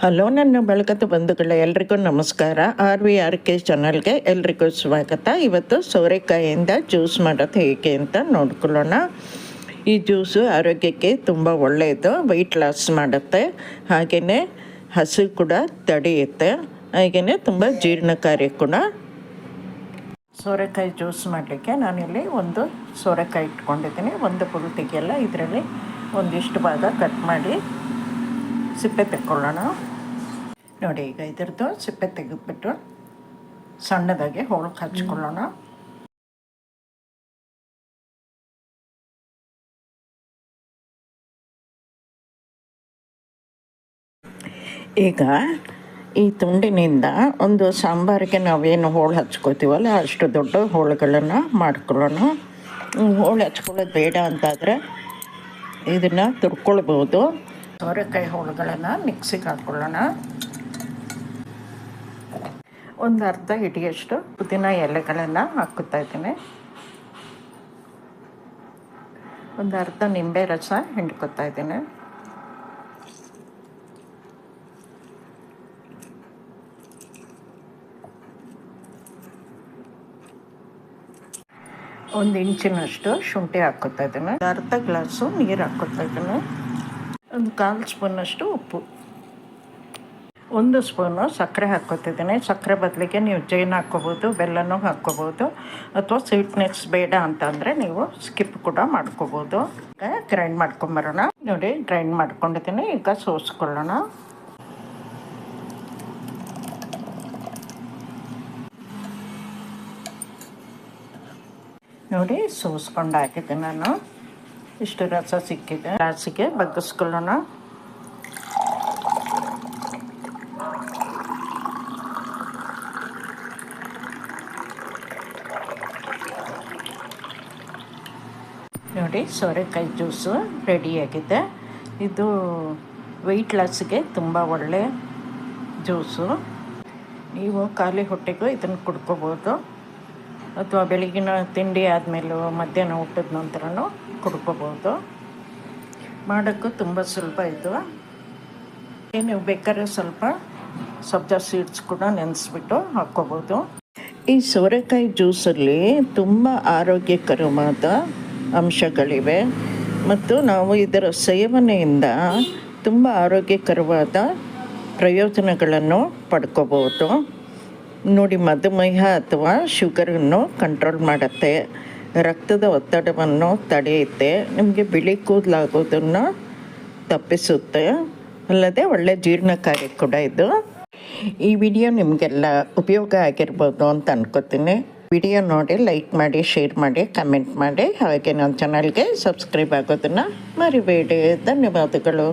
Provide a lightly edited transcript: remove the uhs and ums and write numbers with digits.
Hello, ನನ್ನ ಬೆಳಕತ್ತು ಬಂಧುಗಳೇ, ಎಲ್ರಿಗೂ ನಮಸ್ಕಾರ. RVRK ಚಾನಲ್ಗೆ ಎಲ್ರಿಗೂ ಸ್ವಾಗತ. ಇವತ್ತು ಸೋರೆಕಾಯಿಯಿಂದ ಜ್ಯೂಸ್ ಮಾಡೋದು ಹೇಗೆ ಅಂತ ನೋಡ್ಕೊಳ್ಳೋಣ. ಈ ಜ್ಯೂಸು ಆರೋಗ್ಯಕ್ಕೆ ತುಂಬ ಒಳ್ಳೆಯದು, ವೆಯ್ಟ್ ಲಾಸ್ ಮಾಡುತ್ತೆ, ಹಾಗೆಯೇ ಹಸು ಕೂಡ ತಡೆಯುತ್ತೆ, ಹಾಗೆಯೇ ತುಂಬ ಜೀರ್ಣಕಾರಿ ಕೂಡ. ಸೋರೆಕಾಯಿ ಜ್ಯೂಸ್ ಮಾಡಲಿಕ್ಕೆ ನಾನಿಲ್ಲಿ ಒಂದು ಸೋರೆಕಾಯಿ ಇಟ್ಕೊಂಡಿದ್ದೀನಿ. ಒಂದು ಪುಲ್ ತೆಗೆಯಲ್ಲ, ಇದರಲ್ಲಿ ಒಂದಿಷ್ಟು ಭಾಗ ಕಟ್ ಮಾಡಿ ಸಿಪ್ಪೆ ತೆಕ್ಕೊಳ್ಳೋಣ. ನೋಡಿ, ಈಗ ಇದರದ್ದು ಸಿಪ್ಪೆ ತೆಗೆದುಬಿಟ್ಟು ಸಣ್ಣದಾಗಿ ಹೋಳಕ್ಕೆ ಹಚ್ಕೊಳ್ಳೋಣ. ಈಗ ಈ ತುಂಡಿನಿಂದ ಒಂದು ಸಾಂಬಾರಿಗೆ ನಾವೇನು ಹೋಳು ಹಚ್ಕೋತೀವಲ್ಲ ಅಷ್ಟು ದೊಡ್ಡ ಹೋಳುಗಳನ್ನು ಮಾಡ್ಕೊಳ್ಳೋಣ. ಹೋಳು ಹಚ್ಕೊಳ್ಳೋದು ಬೇಡ ಅಂತಾದರೆ ಇದನ್ನು ತುರ್ಕೊಳ್ಬೋದು. ಸೋರೆಕಾಯಿ ಹೋಳುಗಳನ್ನು ಮಿಕ್ಸಿಗೆ ಹಾಕ್ಕೊಳ್ಳೋಣ. ಒಂದು ಅರ್ಧ ಹಿಡಿಯಷ್ಟು ಪುದೀನ ಎಲೆಗಳನ್ನು ಹಾಕುತ್ತಾ ಇದ್ದೀನಿ. ಒಂದು ಅರ್ಧ ನಿಂಬೆ ರಸ ಹಿಂಡ್ಕೊತಾ ಇದ್ದೀನಿ. ಒಂದು ಇಂಚಿನಷ್ಟು ಶುಂಠಿ ಹಾಕ್ಕೊತಾ ಇದ್ದೀನಿ. ಅರ್ಧ ಗ್ಲಾಸು ನೀರು ಹಾಕ್ಕೊತಾ ಇದ್ದೀನಿ. ಒಂದು 1/4 ಸ್ಪೂನಷ್ಟು ಉಪ್ಪು, 1 ಸ್ಪೂನು ಸಕ್ಕರೆ ಹಾಕ್ಕೊತಿದ್ದೀನಿ. ಸಕ್ಕರೆ ಬದಲಿಗೆ ನೀವು ಜೇನು ಹಾಕ್ಕೋಬೋದು, ಬೆಲ್ಲನೂ ಹಾಕ್ಕೋಬೋದು, ಅಥವಾ ಸ್ವೀಟ್ನೆಸ್ ಬೇಡ ಅಂತಂದರೆ ನೀವು ಸ್ಕಿಪ್ ಕೂಡ ಮಾಡ್ಕೋಬೋದು. ಈಗ ಗ್ರೈಂಡ್ ಮಾಡ್ಕೊಂಬರೋಣ. ನೋಡಿ, ಗ್ರೈಂಡ್ ಮಾಡ್ಕೊಂಡಿದ್ದೀನಿ. ಈಗ ಸೋಸ್ಕೊಳ್ಳೋಣ. ನೋಡಿ, ಸೋಸ್ಕೊಂಡು ಹಾಕಿದ್ದೆ ನಾನು. ಇಷ್ಟು ರಸ ಸಿಕ್ಕಿದೆ. ಗ್ಲಾಸಿಗೆ ಬಗ್ಗಿಸ್ಕೊಳ್ಳೋಣ. ನೋಡಿ, ಸೋರೆಕಾಯಿ ಜ್ಯೂಸು ರೆಡಿಯಾಗಿದೆ. ಇದು ವೆಯ್ಟ್ ಲಾಸ್ಗೆ ತುಂಬ ಒಳ್ಳೆಯ ಜ್ಯೂಸು. ನೀವು ಖಾಲಿ ಹೊಟ್ಟೆಗೂ ಇದನ್ನು ಕುಡ್ಕೋಬೋದು, ಅಥವಾ ಬೆಳಗಿನ ತಿಂಡಿ ಆದಮೇಲೂ ಮಧ್ಯಾಹ್ನ ಊಟದ ನಂತರನೂ ಕುಡ್ಕೋಬೋದು. ಮಾಡೋಕ್ಕೂ ತುಂಬ ಸುಲಭ ಇದು. ನೀವು ಬೇಕಾದ್ರೆ ಸ್ವಲ್ಪ ಸಬ್ಜಾ ಸೀಡ್ಸ್ ಕೂಡ ನೆನೆಸ್ಬಿಟ್ಟು ಹಾಕ್ಕೋಬೋದು. ಈ ಸೋರೆಕಾಯಿ ಜ್ಯೂಸಲ್ಲಿ ತುಂಬ ಆರೋಗ್ಯಕರವಾದ ಅಂಶಗಳಿವೆ, ಮತ್ತು ನಾವು ಇದರ ಸೇವನೆಯಿಂದ ತುಂಬ ಆರೋಗ್ಯಕರವಾದ ಪ್ರಯೋಜನಗಳನ್ನು ಪಡ್ಕೋಬೋದು. ನೋಡಿ, ಮಧುಮೇಹ ಅಥವಾ ಶುಗರನ್ನು ಕಂಟ್ರೋಲ್ ಮಾಡುತ್ತೆ, ರಕ್ತದ ಒತ್ತಡವನ್ನು ತಡೆಯುತ್ತೆ, ನಿಮಗೆ ಬಿಳಿ ಕೂದಲಾಗೋದನ್ನು ತಪ್ಪಿಸುತ್ತೆ, ಅಲ್ಲದೆ ಒಳ್ಳೆಯ ಜೀರ್ಣಕಾರಿ ಕೂಡ ಇದು. ಈ ವಿಡಿಯೋ ನಿಮಗೆಲ್ಲ ಉಪಯೋಗ ಆಗಿರ್ಬೋದು ಅಂತ ಅನ್ಕೋತೀನಿ. ವಿಡಿಯೋ ನೋಡಿ ಲೈಕ್ ಮಾಡಿ, ಶೇರ್ ಮಾಡಿ, ಕಮೆಂಟ್ ಮಾಡಿ, ಹಾಗೆ ನನ್ನ ಚಾನಲ್ಗೆ ಸಬ್ಸ್ಕ್ರೈಬ್ ಆಗೋದನ್ನು ಮರಿಬೇಡಿ. ಧನ್ಯವಾದಗಳು.